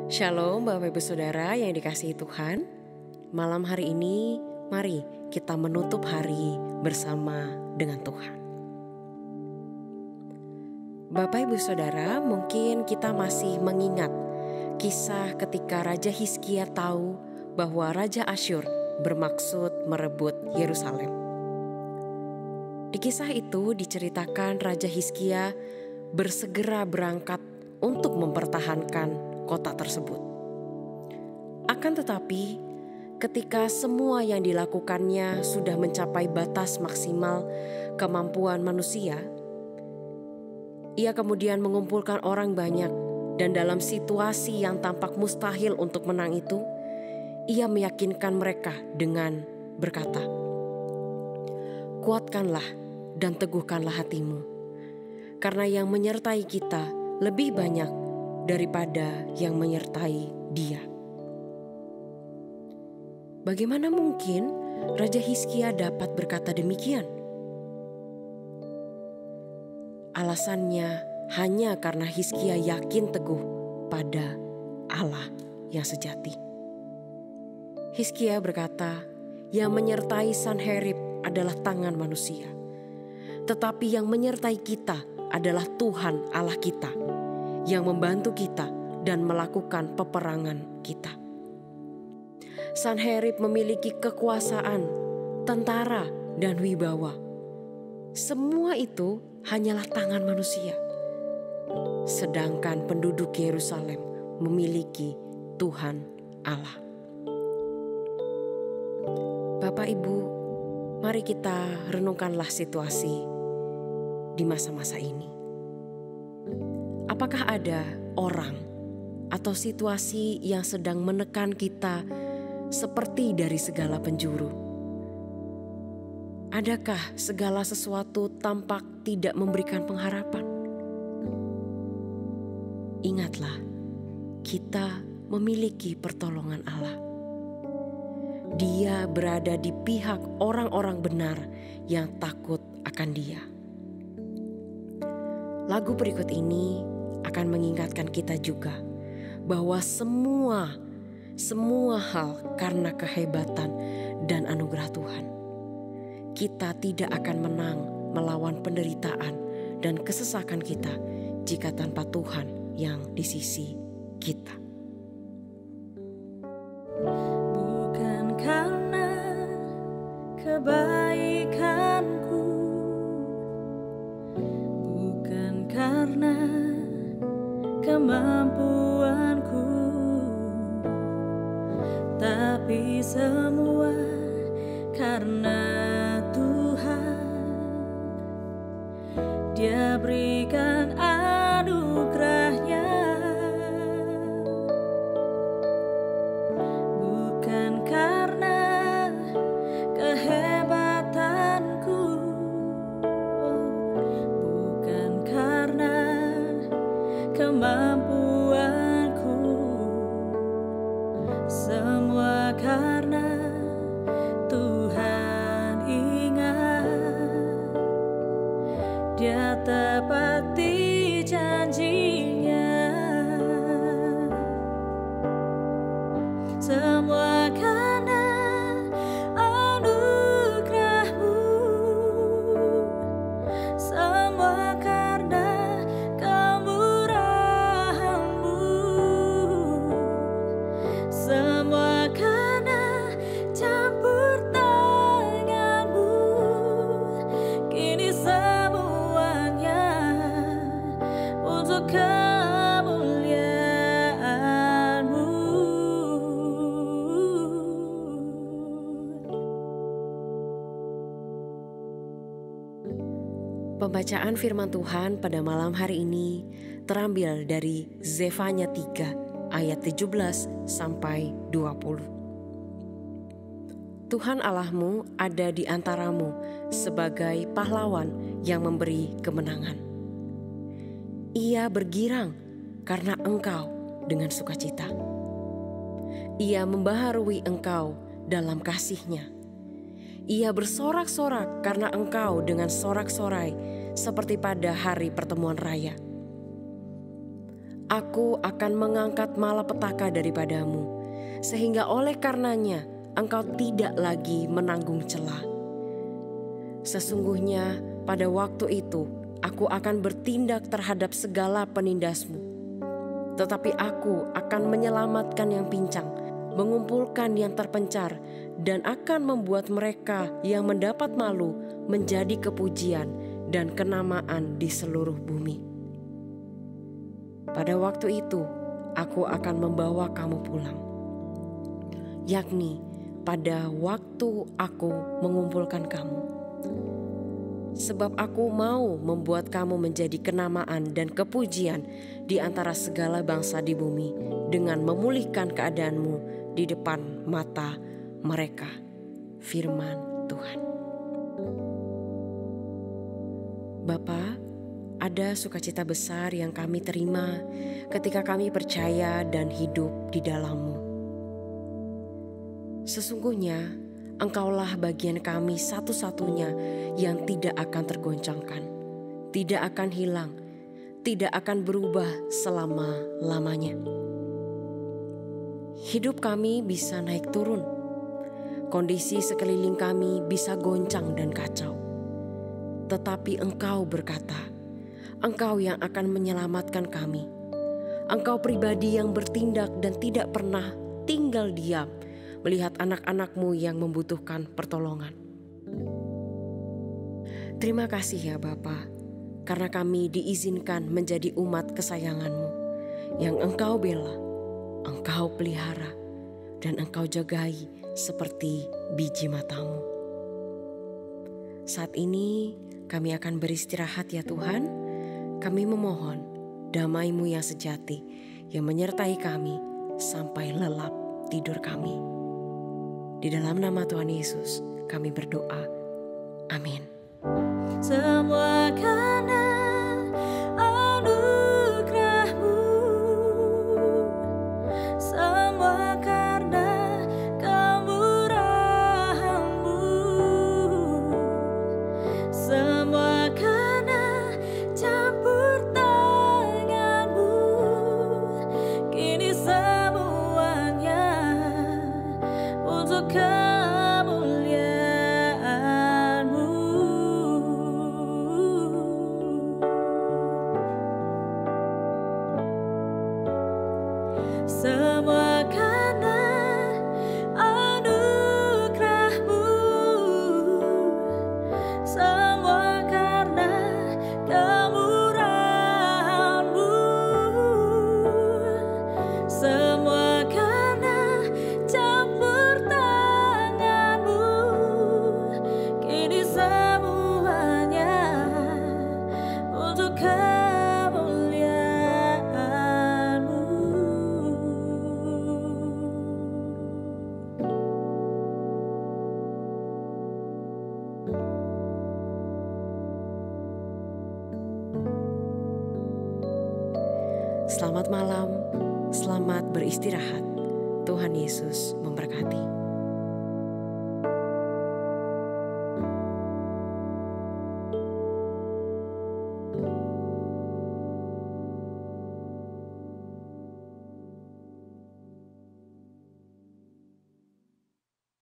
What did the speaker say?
Shalom Bapak Ibu Saudara yang dikasihi Tuhan. Malam hari ini mari kita menutup hari bersama dengan Tuhan. Bapak Ibu Saudara, mungkin kita masih mengingat kisah ketika Raja Hizkia tahu bahwa Raja Asyur bermaksud merebut Yerusalem. Di kisah itu diceritakan Raja Hizkia bersegera berangkat untuk mempertahankan kota tersebut. Akan tetapi, ketika semua yang dilakukannya sudah mencapai batas maksimal kemampuan manusia, ia kemudian mengumpulkan orang banyak dan dalam situasi yang tampak mustahil untuk menang itu, ia meyakinkan mereka dengan berkata, "Kuatkanlah dan teguhkanlah hatimu, karena yang menyertai kita lebih banyak daripada yang menyertai dia." Bagaimana mungkin Raja Hizkia dapat berkata demikian? Alasannya hanya karena Hizkia yakin teguh pada Allah yang sejati. Hizkia berkata, yang menyertai Sanherib adalah tangan manusia, tetapi yang menyertai kita adalah Tuhan Allah kita, yang membantu kita dan melakukan peperangan kita. Sanherib memiliki kekuasaan, tentara, dan wibawa. Semua itu hanyalah tangan manusia. Sedangkan penduduk Yerusalem memiliki Tuhan Allah. Bapak Ibu, mari kita renungkanlah situasi di masa-masa ini. Apakah ada orang atau situasi yang sedang menekan kita seperti dari segala penjuru? Adakah segala sesuatu tampak tidak memberikan pengharapan? Ingatlah, kita memiliki pertolongan Allah. Dia berada di pihak orang-orang benar yang takut akan Dia. Lagu berikut ini akan mengingatkan kita juga bahwa semua hal karena kehebatan dan anugerah Tuhan. Kita tidak akan menang melawan penderitaan dan kesesakan kita jika tanpa Tuhan yang di sisi kita. Bukan karena kebaikanku, bukan karena kemampuanku, tapi semua karena Tuhan. Dia berikan anugerahnya. Bukan karena kehebatanku, bukan karena kemampuanku, semua karena Tuhan. Ingat, Dia tepati janjinya. Semua karena anugerah-Mu, semua karena kemurahan-Mu, semua karena campur tangan-Mu. Kini semuanya untuk kemuliaan-Mu. Pembacaan firman Tuhan pada malam hari ini terambil dari Zefanya 3 ayat 17 sampai 20. Tuhan Allahmu ada di antaramu sebagai pahlawan yang memberi kemenangan. Ia bergirang karena engkau dengan sukacita. Ia membaharui engkau dalam kasih-Nya. Ia bersorak-sorak karena engkau dengan sorak-sorai seperti pada hari pertemuan raya. Aku akan mengangkat malapetaka daripadamu, sehingga oleh karenanya engkau tidak lagi menanggung celah. Sesungguhnya pada waktu itu aku akan bertindak terhadap segala penindasmu, tetapi aku akan menyelamatkan yang pincang, mengumpulkan yang terpencar, dan akan membuat mereka yang mendapat malu menjadi kepujian dan kenamaan di seluruh bumi. Pada waktu itu, aku akan membawa kamu pulang, yakni pada waktu aku mengumpulkan kamu. Sebab aku mau membuat kamu menjadi kenamaan dan kepujian di antara segala bangsa di bumi dengan memulihkan keadaanmu di depan mata mereka. Firman Tuhan. Bapa, ada sukacita besar yang kami terima ketika kami percaya dan hidup di dalam-Mu. Sesungguhnya Engkaulah bagian kami satu-satunya yang tidak akan tergoncangkan, tidak akan hilang, tidak akan berubah selama-lamanya. Hidup kami bisa naik turun, kondisi sekeliling kami bisa goncang dan kacau. Tetapi Engkau berkata, Engkau yang akan menyelamatkan kami. Engkau pribadi yang bertindak dan tidak pernah tinggal diam melihat anak-anak-Mu yang membutuhkan pertolongan. Terima kasih ya Bapa, karena kami diizinkan menjadi umat kesayangan-Mu yang Engkau bela, Engkau pelihara, dan Engkau jagai seperti biji mata-Mu. Saat ini kami akan beristirahat ya Tuhan. Kami memohon damai-Mu yang sejati yang menyertai kami sampai lelap tidur kami. Di dalam nama Tuhan Yesus kami berdoa. Amin. Semua karena anugerah-Mu, semua karena kemurahan-Mu, semua karena campur tangan-Mu, kini semuanya untuk kemuliaan-Mu. Semua karena anugerah-Mu, semua karena kemurahan-Mu, semua karena campur tangan-Mu, kini semuanya untuk kemuliaan-Mu. Selamat malam, selamat beristirahat. Tuhan Yesus memberkati.